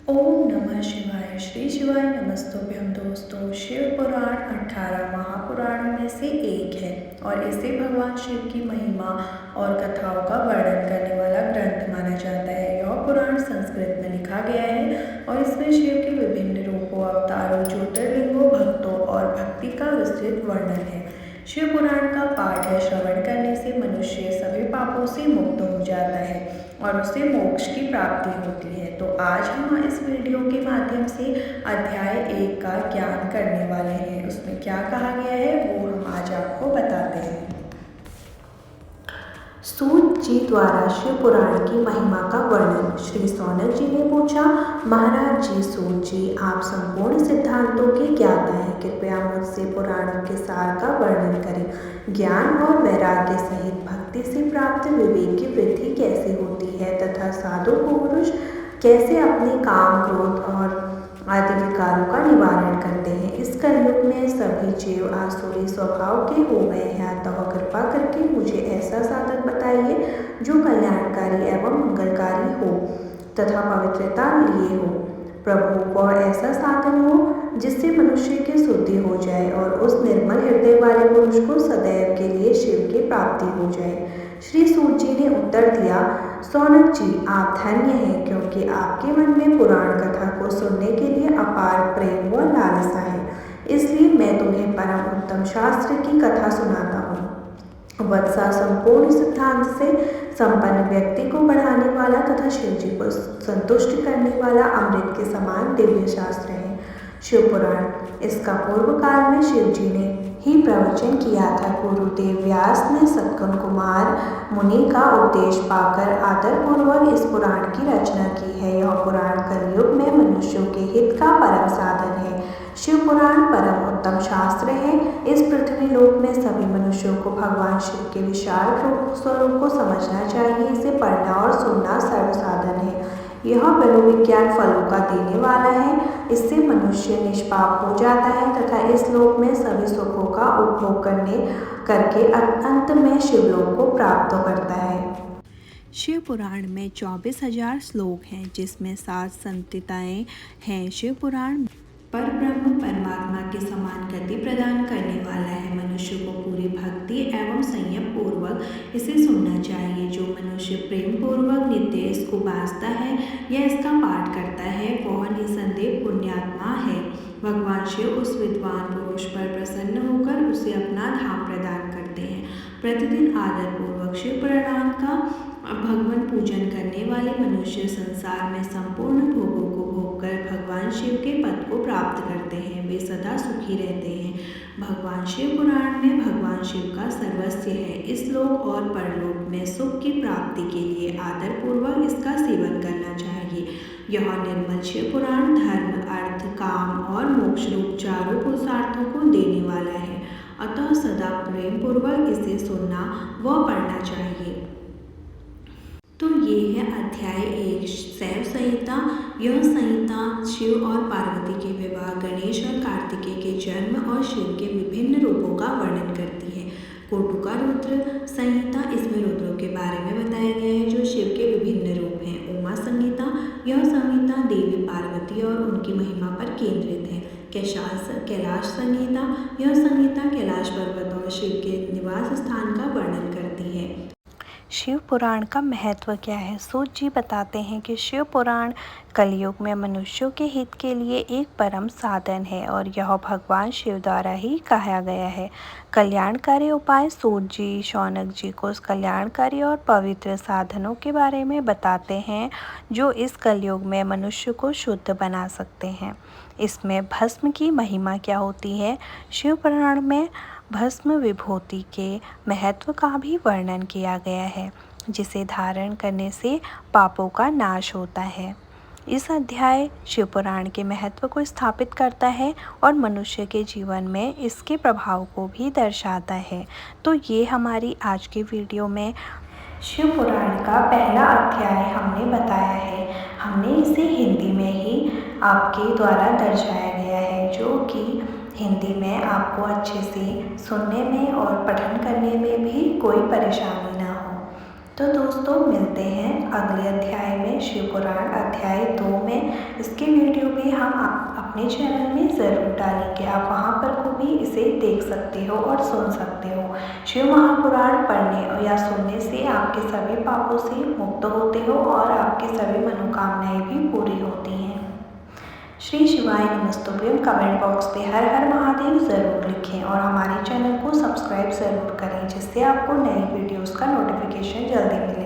ओम नमः शिवाय। श्री शिवाय नमस्तुभ्यं। दोस्तों, शिव पुराण 18 महापुराणों में से एक है और इसे भगवान शिव की महिमा और कथाओं का वर्णन करने वाला ग्रंथ माना जाता है। यह पुराण संस्कृत में लिखा गया है और इसमें शिव के विभिन्न रूपों, अवतारों, ज्योतिर्लिंगों, भक्तों और भक्ति का विस्तृत वर्णन है। शिव पुराण का पाठ या श्रवण करने से मनुष्य सभी पापों से मुक्त हो जाता है और उसे मोक्ष की प्राप्ति होती है। तो आज हम इस वीडियो के माध्यम से अध्याय 1 का ज्ञान करने वाले हैं। उसमें क्या कहा गया है वो हम आज आपको बताते हैं। सूत जी द्वारा शिव पुराण की महिमा का वर्णन। श्री सौनक जी ने पूछा, महाराज जी, सूत जी, आप संपूर्ण सिद्धांतों के ज्ञाता हैं, कृपया मुझसे पुराणों के सार का वर्णन करें। ज्ञान और वैराग्य सहित भक्ति से प्राप्त विवेक की वृद्धि कैसे होती है तथा साधु पुरुष कैसे अपने काम, क्रोध और आदि विकारों का निवारण करते हैं। इस कलयुग में सभी जीव आसुरी स्वभाव के हो गए हैं, अतः कृपा करके मुझे ऐसा साधन बताइए जो कल्याणकारी एवं मंगलकारी हो तथा पवित्रता लिए हो। प्रभु, वह ऐसा साधन हो जिससे मनुष्य की शुद्धि हो जाए और उस निर्मल हृदय वाले पुरुष को सदैव के लिए शिव की प्राप्ति हो जाए। श्री सूत जी ने उत्तर दिया, सौनक जी, आप धन्य हैं, क्योंकि आपके मन में पुराण कथा को सुनने के लिए अपार प्रेम व लालसा है। इसलिए मैं तुम्हें परम उत्तम शास्त्र की कथा सुनाता हूँ। वत्सा संपूर्ण सिद्धांत से संपन्न व्यक्ति को बढ़ाने वाला तथा शिव जी को संतुष्ट करने वाला अमृत के समान दिव्य शास्त्र है शिव पुराण। इसका पूर्व काल में शिव जी ने ही प्रवचन किया था। गुरुदेव व्यास ने सत्कुन कुमार मुनि का उपदेश पाकर आदरपूर्वक इस पुराण की रचना की है। यह पुराण कलयुग में मनुष्यों के हित का परम साधन है। शिव पुराण परम उत्तम शास्त्र है। इस पृथ्वी लोक में सभी मनुष्यों को भगवान शिव के विशाल स्वरूप को समझना चाहिए। इसे पढ़ना और सुनना सर्वसाधन है। यह मनोविज्ञान फलों का देने वाला है। इससे मनुष्य निष्पाप हो जाता है तथा इस लोक में सभी सुखों का उपभोग करके अंत में शिवलोक को प्राप्त करता है। शिव पुराण में 24,000 श्लोक हैं, जिसमें 7 संहिताएं हैं। शिव पुराण पर ब्रह्म परमात्मा के समान गति प्रदान करने वाला है। मनुष्य को पूरी भक्ति एवं संयम पूर्वक इसे सुनना चाहिए। जो मनुष्य प्रेम पूर्वक नित्य इसको बाँचता है या इसका पाठ करता है, वह निसंदेह पुण्यात्मा है। भगवान शिव उस विद्वान पुरुष पर प्रसन्न होकर उसे अपना धाम प्रदान करते हैं। प्रतिदिन आदरपूर्वक शिव पुराण का भगवान पूजन करने वाले मनुष्य संसार में संपूर्ण भोगों को भोगकर भगवान शिव के पद को प्राप्त करते हैं। वे सदा सुखी रहते हैं। भगवान शिव पुराण में भगवान शिव का सर्वस्व है। इस लोक और परलोक में सुख की प्राप्ति के लिए आदरपूर्वक इसका सेवन करना चाहिए। यह निर्मल शिव पुराण धर्म, अर्थ, काम और मोक्ष रूप चारों पुरुषार्थों को देने वाला है। अतः सदा प्रेम पूर्वक इसे सुनना व पढ़ना चाहिए। तो ये है अध्याय 1 शैव संहिता। यह संहिता शिव और पार्वती के विवाह, गणेश और कार्तिकेय के जन्म और शिव के विभिन्न रूपों का वर्णन करती है। कोटुका रुद्र संहिता, इसमें रुद्रों के बारे में बताया गया है जो शिव के विभिन्न रूप हैं। उमा संहिता, यह संहिता देवी पार्वती और उनकी महिमा पर केंद्रित है। कैलाश संहिता, यह संहिता कैलाश पर्वत और शिव के निवास स्थान का वर्णन करती है। शिव पुराण का महत्व क्या है? सूत जी बताते हैं कि शिव पुराण कलयुग में मनुष्यों के हित के लिए एक परम साधन है और यह भगवान शिव द्वारा ही कहा गया है। कल्याणकारी उपाय। सूत जी शौनक जी को कल्याणकारी और पवित्र साधनों के बारे में बताते हैं जो इस कलयुग में मनुष्य को शुद्ध बना सकते हैं। इसमें भस्म की महिमा क्या होती है? शिव पुराण में भस्म विभूति के महत्व का भी वर्णन किया गया है, जिसे धारण करने से पापों का नाश होता है। इस अध्याय शिव पुराण के महत्व को स्थापित करता है और मनुष्य के जीवन में इसके प्रभाव को भी दर्शाता है। तो ये हमारी आज की वीडियो में शिव पुराण का पहला अध्याय हमने बताया है। हमने इसे हिंदी में ही आपके द्वारा दर्शाया गया है, जो कि हिंदी में आपको अच्छे से सुनने में और पठन करने में भी कोई परेशानी ना हो। तो दोस्तों मिलते हैं अगले अध्याय में, शिव पुराण अध्याय 2 में। इसके वीडियो भी हम अपने चैनल में ज़रूर डालेंगे, आप वहां पर को भी इसे देख सकते हो और सुन सकते हो। शिव महापुराण पढ़ने या सुनने से आपके सभी पापों से मुक्त होते हो और आपकी सभी मनोकामनाएं भी पूरी होती हैं। श्री शिवाय नमस्तुभ्यम कमेंट बॉक्स पे हर हर महादेव ज़रूर लिखें और हमारे चैनल को सब्सक्राइब ज़रूर करें, जिससे आपको नई वीडियोस का नोटिफिकेशन जल्दी मिले।